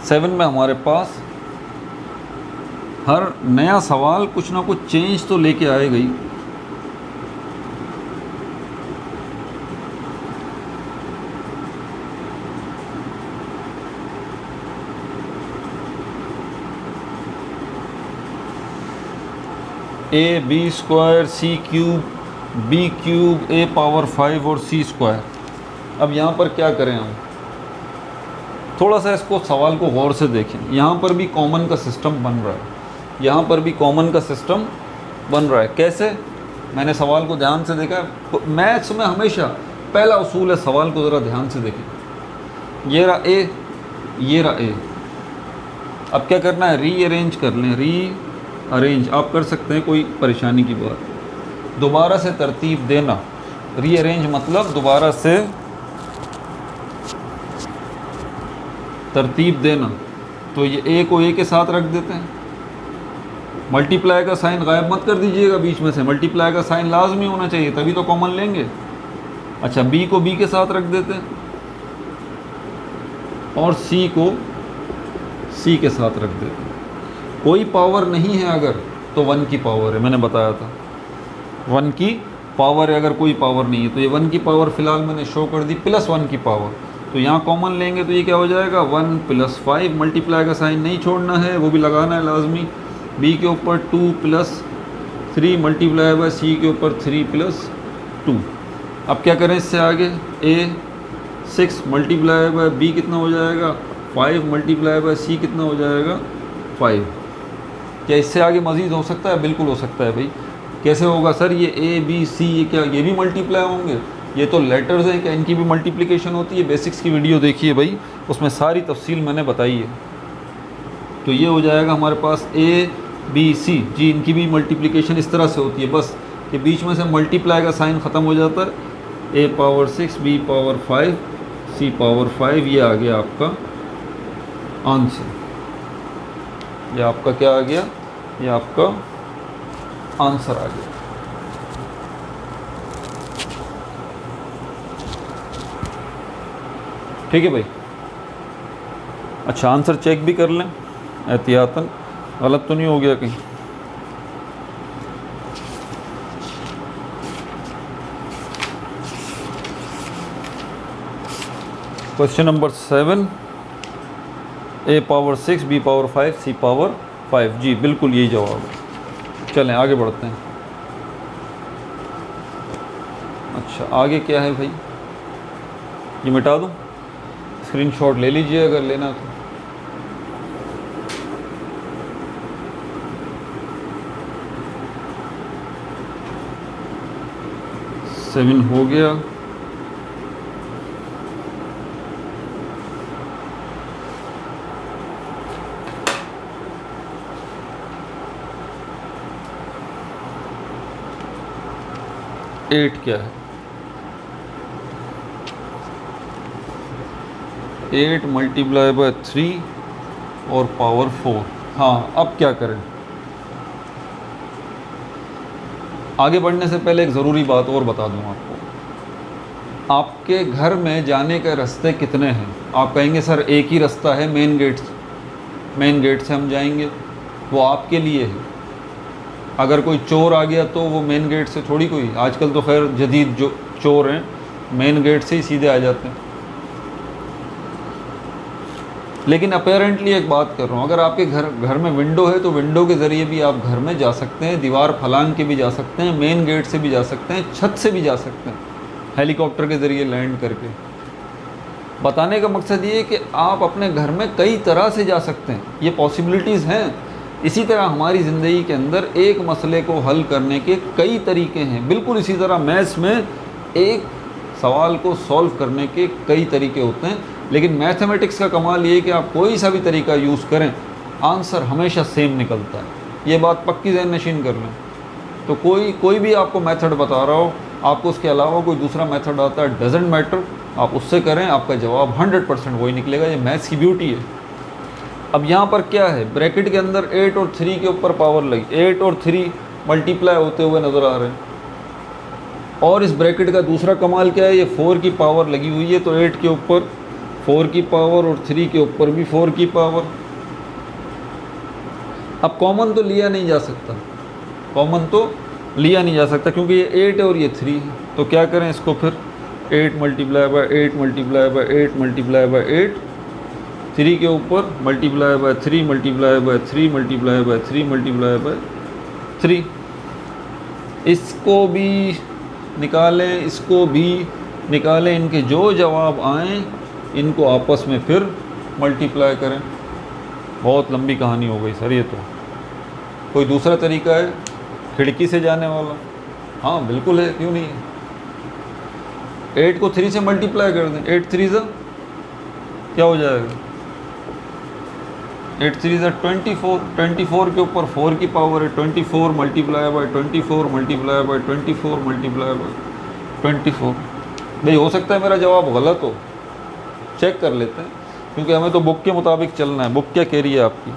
7 में हमारे पास हर नया सवाल कुछ ना कुछ चेंज तो लेके आएगा ही। AB² C³ B³ A⁵ और C²। अब यहाँ पर क्या करें हम? थोड़ा सा इसको सवाल को गौर से देखें। यहाँ पर भी कॉमन का सिस्टम बन रहा है, यहाँ पर भी कॉमन का सिस्टम बन रहा है। कैसे? मैंने सवाल को ध्यान से देखा। मैथ्स में हमेशा पहला उसूल है, सवाल को ज़रा ध्यान से देखें। ये रहा ए, ये रहा ए। अब क्या करना है? रीअरेंज कर लें, रीअरेंज आप कर सकते हैं, कोई परेशानी की बात। दोबारा से तरतीब देना, रीअरेंज मतलब दोबारा से तरतीब देना। तो ये ए को ए के साथ रख देते हैं। मल्टीप्लाई का साइन गायब मत कर दीजिएगा बीच में से, मल्टीप्लाई का साइन लाजमी होना चाहिए, तभी तो कॉमन लेंगे। अच्छा, बी को बी के साथ रख देते हैं और सी को सी के साथ रख देते हैं। कोई पावर नहीं है अगर, तो 1 की पावर है, मैंने बताया था 1 की पावर है। अगर कोई पावर नहीं है तो ये 1 की पावर फ़िलहाल मैंने शो कर दी, +1 की पावर। तो यहाँ कॉमन लेंगे तो ये क्या हो जाएगा? 1 + 5। मल्टीप्लाई का साइन नहीं छोड़ना है, वो भी लगाना है लाजमी। बी के ऊपर 2 + 3 मल्टीप्लाई बाय सी के ऊपर 3 + 2। अब क्या करें इससे आगे? A6 मल्टीप्लाई बाय बी कितना हो जाएगा? 5 मल्टीप्लाई बाय सी कितना हो जाएगा? 5। क्या इससे आगे मज़ीद हो सकता है? बिल्कुल हो सकता है भाई। कैसे होगा सर? ये ABC, ये क्या, ये भी मल्टीप्लाई होंगे? ये तो लेटर्स हैं, क्या इनकी भी मल्टीप्लिकेशन होती है? बेसिक्स की वीडियो देखिए भाई, उसमें सारी तफसील मैंने बताई है। तो ये हो जाएगा हमारे पास ABC जी, इनकी भी मल्टीप्लिकेशन इस तरह से होती है, बस कि बीच में से मल्टीप्लाई का साइन ख़त्म हो जाता है। A⁵ B⁵ C⁵, ये आ गया आपका आंसर। ये आपका क्या आ गया? ये आपका आंसर आ गया। ठीक है भाई। अच्छा, आंसर चेक भी कर लें एहतियातन, गलत तो नहीं हो गया कहीं। Question number 7, A⁵ B⁵ C⁵, जी बिल्कुल यही जवाब है। चलें आगे बढ़ते हैं। अच्छा, आगे क्या है भाई? ये मिटा दूँ? स्क्रीनशॉट ले लीजिए अगर लेना तो। सेवन हो गया। 8 क्या है, 8 मल्टीप्लाई बाय 3 और पावर 4। हाँ, अब क्या करें? आगे बढ़ने से पहले एक ज़रूरी बात और बता दूं आपको। आपके घर में जाने के रास्ते कितने हैं? आप कहेंगे सर एक ही रास्ता है, मेन गेट से हम जाएंगे, वो आपके लिए है। अगर कोई चोर आ गया तो वो मेन गेट से थोड़ी, कोई आजकल तो खैर जदीद जो चोर हैं मेन गेट से ही सीधे आ जाते हैं। लेकिन अपेरेंटली एक बात कर रहा हूँ, अगर आपके घर में विंडो है तो विंडो के ज़रिए भी आप घर में जा सकते हैं, दीवार फलांग के भी जा सकते हैं, मेन गेट से भी जा सकते हैं, छत से भी जा सकते हैं, हेलीकॉप्टर के ज़रिए लैंड करके। बताने का मकसद ये है कि आप अपने घर में कई तरह से जा सकते हैं, ये पॉसिबिलिटीज़ हैं। इसी तरह हमारी ज़िंदगी के अंदर एक मसले को हल करने के कई तरीके हैं। बिल्कुल इसी तरह मैथ्स में एक सवाल को सॉल्व करने के कई तरीके होते हैं, लेकिन मैथमेटिक्स का कमाल ये है कि आप कोई सा भी तरीका यूज़ करें, आंसर हमेशा सेम निकलता है। ये बात पक्की ज़हन नशीन कर लें। तो कोई भी आपको मेथड बता रहा हो, आपको उसके अलावा कोई दूसरा मेथड आता है, डजेंट मैटर, आप उससे करें, आपका जवाब 100% वही निकलेगा। ये मैथ्स की ब्यूटी है। अब यहाँ पर क्या है, ब्रैकेट के अंदर 8 और 3 के ऊपर पावर लगी, 8 और 3 मल्टीप्लाई होते हुए नज़र आ रहे हैं। और इस ब्रैकेट का दूसरा कमाल क्या है, ये 4 की पावर लगी हुई है, तो 8 के ऊपर 4 की पावर और 3 के ऊपर भी 4 की पावर। अब कॉमन तो लिया नहीं जा सकता, क्योंकि ये 8 है और ये 3 है। तो क्या करें इसको फिर, 8 multiply by 8 multiply by 8 multiply by 8, 3 के ऊपर multiply by 3 multiply bye 3 multiply bye 3 multiply bye 3। इसको भी निकालें, इसको भी निकालें, इनके जो जवाब आएँ इनको आपस में फिर मल्टीप्लाई करें। बहुत लंबी कहानी हो गई सर ये तो। कोई दूसरा तरीका है खिड़की से जाने वाला? हाँ बिल्कुल है, क्यों नहीं है। 8 को 3 से मल्टीप्लाई कर दें, 8 3 ज़ा क्या हो जाएगा, 8 3 ज़ा 24, 24 के ऊपर 4 की पावर है, 24 multiply by 24 multiply by 24 multiply by 24। भाई हो सकता है मेरा जवाब गलत हो, चेक कर लेते हैं, क्योंकि हमें तो बुक के मुताबिक चलना है। बुक क्या कह रही है आपकी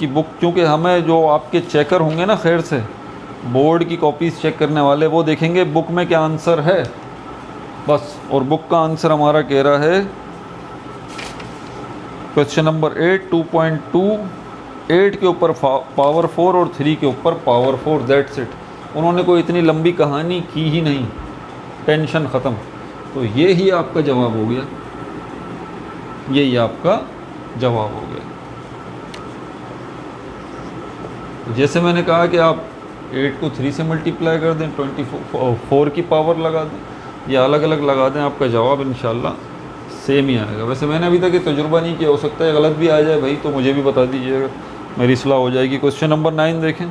बुक, क्योंकि हमें जो आपके चेकर होंगे ना, खैर से बोर्ड की कॉपीज़ चेक करने वाले, वो देखेंगे बुक में क्या आंसर है बस। और बुक का आंसर हमारा कह रहा है क्वेश्चन नंबर 8 2.2, 8 के ऊपर पावर 4 और 3 के ऊपर पावर 4, दैट्स इट। उन्होंने कोई इतनी लंबी कहानी की ही नहीं, टेंशन ख़त्म। तो ये ही आपका जवाब हो गया, यही आपका जवाब हो गया। जैसे मैंने कहा कि आप 8 को 3 से मल्टीप्लाई कर दें, 24 की पावर लगा दें, या अलग अलग लगा दें, आपका जवाब इंशाल्लाह सेम ही आएगा। वैसे मैंने अभी तक ये तजुर्बा नहीं किया, हो सकता है गलत भी आ जाए भाई, तो मुझे भी बता दीजिएगा, मेरी सलाह हो जाएगी। क्वेश्चन नंबर 9 देखें,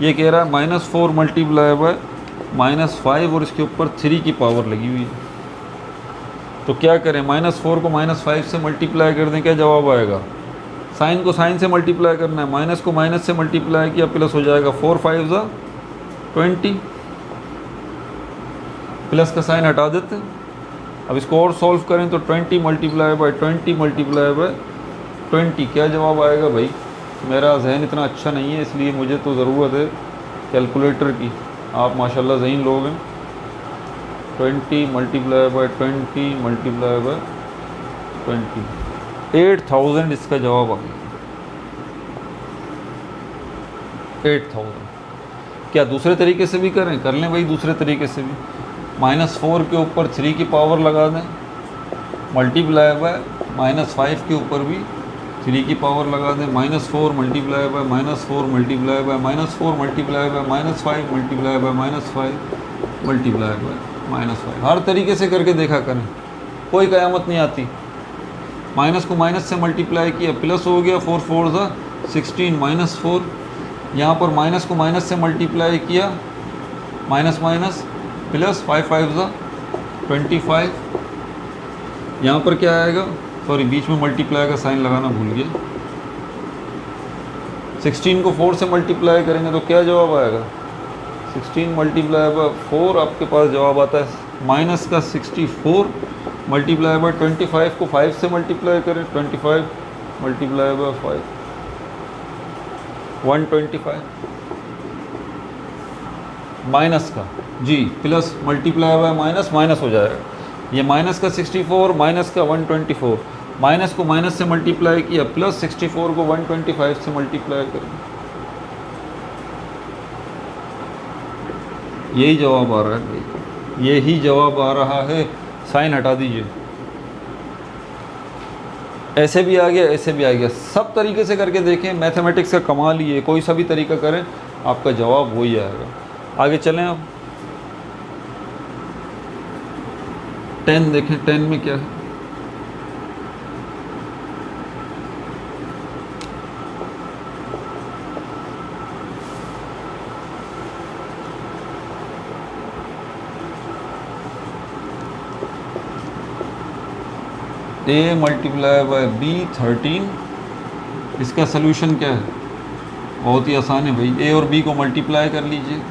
ये कह रहा है -4 मल्टीप्लाई बाय -5 और इसके ऊपर 3 की पावर लगी हुई है। तो क्या करें, -4 को -5 से मल्टीप्लाई कर दें, क्या जवाब आएगा। साइन को साइन से मल्टीप्लाई करना है, माइनस को माइनस से मल्टीप्लाई किया, प्लस हो जाएगा 4 5 ज़ा 20। प्लस का साइन हटा देते हैं। अब इसको और सॉल्व करें तो 20 मल्टीप्लाई बाय 20 मल्टीप्लाई बाय 20, क्या जवाब आएगा भाई। मेरा जहन इतना अच्छा नहीं है, इसलिए मुझे तो ज़रूरत है कैलकुलेटर की। आप माशाल्लाह ज़हीन लोग हैं। 20 मल्टीप्लाई बाय 20 मल्टीप्लाई बाय 20, 8000 इसका जवाब आ गया। 8000। क्या दूसरे तरीके से भी करें, कर लें भाई दूसरे तरीके से भी। -4 के ऊपर 3 की पावर लगा दें, मल्टीप्लाई बाय -5 के ऊपर भी 3 की पावर लगा दें, -4 multiply by -4 multiply by -4 multiply by -5 multiply by -5 multiply by -5। हर तरीके से करके देखा करें, कोई क़यामत नहीं आती। माइनस को माइनस से मल्टीप्लाई किया, प्लस हो गया, 4 4 ज़ा 16 -4। यहाँ पर माइनस को माइनस से मल्टीप्लाई किया, माइनस माइनस प्लस 5 5 ज़ा 25। यहाँ पर क्या आएगा, सॉरी बीच में मल्टीप्लाई का साइन लगाना भूल गया। 16 को 4 से मल्टीप्लाई करेंगे तो क्या जवाब आएगा, 16 मल्टीप्लाई बाय 4 आपके पास जवाब आता है माइनस का 64 मल्टीप्लाई बाय 25 को 5 से मल्टीप्लाई करें, 25 मल्टीप्लाई बाय 5 125 माइनस का जी plus multiply by minus minus हो जाएगा, ये माइनस का 64 माइनस का 124, माइनस को माइनस से मल्टीप्लाई किया प्लस 64 को 125 से मल्टीप्लाई करें, यही जवाब आ रहा है भाई, यही जवाब आ रहा है। साइन हटा दीजिए, ऐसे भी आ गया ऐसे भी आ गया, सब तरीके से करके देखें। मैथमेटिक्स का कमाल ही है, कोई सा भी तरीका करें आपका जवाब वही आएगा। आगे चलें अब 10 देखें, 10 में क्या है। a मल्टीप्लाई बाय b 13, इसका सलूशन क्या है, बहुत ही आसान है भाई, a और b को मल्टीप्लाई कर लीजिए।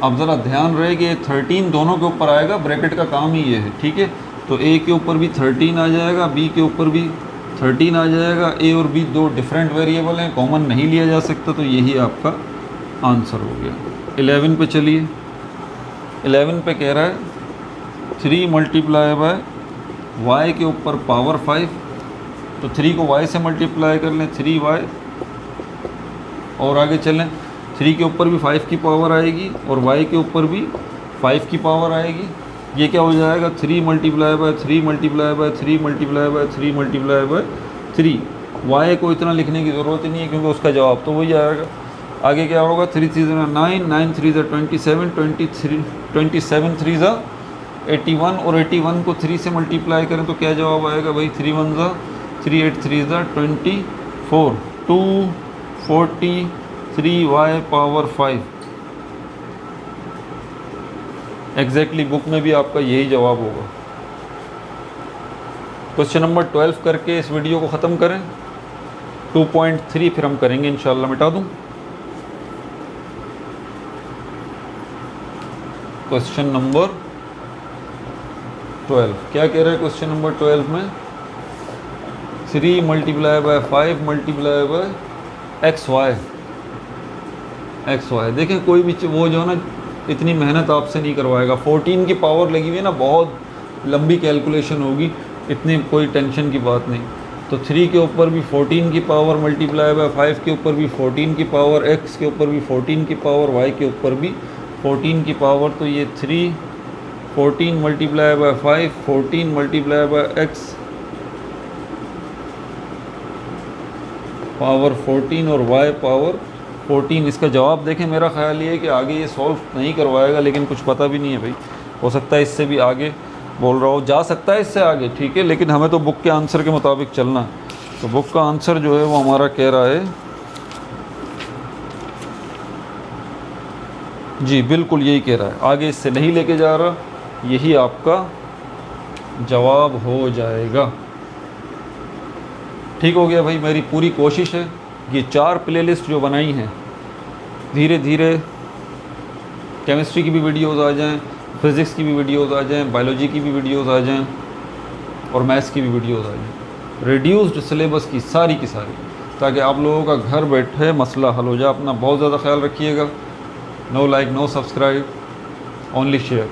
अब ज़रा ध्यान रहे कि 13 दोनों के ऊपर आएगा, ब्रैकेट का काम ही ये है, ठीक है। तो a के ऊपर भी 13 आ जाएगा, b के ऊपर भी 13 आ जाएगा। a और b दो डिफरेंट वेरिएबल हैं, कॉमन नहीं लिया जा सकता, तो यही आपका आंसर हो गया। 11 पे चलिए, 11 पे कह रहा है 3 मल्टीप्लाई बाय y के ऊपर पावर 5, तो 3 को y से मल्टीप्लाई कर लें 3y, और आगे चलें 3 के ऊपर भी 5 की पावर आएगी और y के ऊपर भी 5 की पावर आएगी। ये क्या हो जाएगा 3 multiply bye 3 multiply bye 3 multiply bye 3 multiply bye 3। y को इतना लिखने की ज़रूरत ही नहीं है क्योंकि उसका जवाब तो वही आएगा। आगे क्या होगा 3 3 9, 9 3 27, 27 3 81, और 81 को 3 से मल्टीप्लाई करें तो क्या जवाब आएगा भाई 3 1 3 8 3 24, 243y पावर 5। एग्जैक्टली बुक में भी आपका यही जवाब होगा। क्वेश्चन नंबर 12 करके इस वीडियो को ख़त्म करें। 2.3 फिर हम करेंगे इंशाल्लाह। मिटा दूं क्वेश्चन नंबर 12, क्या कह रहा है क्वेश्चन नंबर 12 में 3 multiply by 5 multiply by x y. देखें कोई भी वो जो है ना इतनी मेहनत आपसे नहीं करवाएगा। 14 की पावर लगी हुई है ना, बहुत लंबी कैलकुलेशन होगी, इतनी कोई टेंशन की बात नहीं। तो 3 के ऊपर भी 14 की पावर मल्टीप्लाई बाय 5 के ऊपर भी 14 की पावर, x के ऊपर भी 14 की पावर, y के ऊपर भी 14 की पावर। तो ये 3 14 multiply by 5 14 multiply by x power 14 और y पावर 14। इसका जवाब देखें, मेरा ख्याल ये है कि आगे ये सॉल्व नहीं करवाएगा, लेकिन कुछ पता भी नहीं है भाई, हो सकता है इससे भी आगे बोल रहा हो, जा सकता है इससे आगे, ठीक है, लेकिन हमें तो बुक के आंसर के मुताबिक चलना है। तो बुक का आंसर जो है वो हमारा कह रहा है जी बिल्कुल यही कह रहा है, आगे इससे नहीं लेके जा रहा, यही आपका जवाब हो जाएगा। ठीक हो गया भाई। मेरी पूरी कोशिश है ये 4 प्लेलिस्ट जो बनाई हैं धीरे धीरे केमिस्ट्री की भी वीडियोस आ जाएं, फिज़िक्स की भी वीडियोस आ जाएं, बायोलॉजी की भी वीडियोस आ जाएं और मैथ्स की भी वीडियोस आ जाएं, रिड्यूस्ड सिलेबस की सारी, ताकि आप लोगों का घर बैठे मसला हल हो जाए। अपना बहुत ज़्यादा ख्याल रखिएगा। No like, no subscribe, only share.